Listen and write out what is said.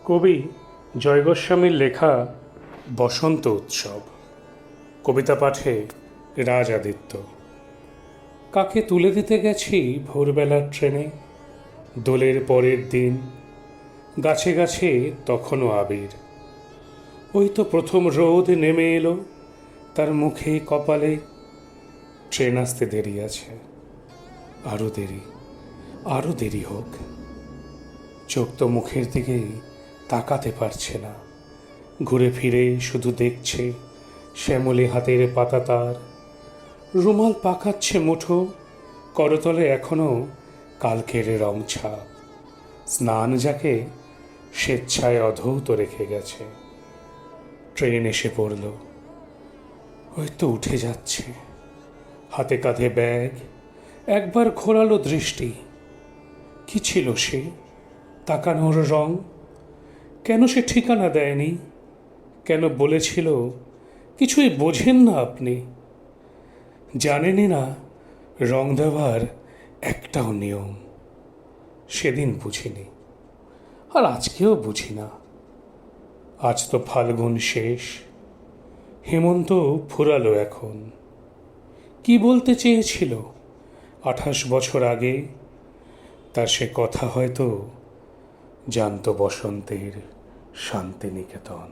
কবি জয় গোস্বামীর লেখা বসন্ত উৎসব। কবিতা পাঠে রাজ আদিত্য। কাকে তুলে দিতে গেছি ভোরবেলার ট্রেনে, দোলের পরের দিন, গাছে গাছে তখনও আবির। ওই তো প্রথম রোদ নেমে এলো, তার মুখে কপালে। ট্রেন আসতে দেরি আছে, আরও দেরি, আরও দেরি হোক। চোখ তো মুখের দিকেই তাকাতে পারছে না, ঘুরে ফিরে শুধু দেখছে শ্যামলি হাতের পাতা তার। রুমাল পাকাচ্ছে মুঠো, করতলে এখনো কালকের রং ছাপ। স্নান যাকে স্বেচ্ছায় অধৌত রেখে গেছে। ট্রেন এসে পড়ল, ওই তো উঠে যাচ্ছে, হাতে কাঁধে ব্যাগ। একবার ঘোরালো দৃষ্টি, কি ছিল সে তাকানোর রং? কেন সে ঠিকানা দেয়নি? কেন বলেছিল কিছুই বোঝেন না আপনি? জানেনই না রং দেওয়ার একটাও নিয়ম। সেদিন বুঝিনি, আর আজকেও বুঝি না। আজ তো ফাল্গুন শেষ, হেমন্ত ফুরালো এখন। কি বলতে চেয়েছিল 28 বছর আগে, তার সে কথা হয়তো জানত বসন্তের শান্তিনিকেতন।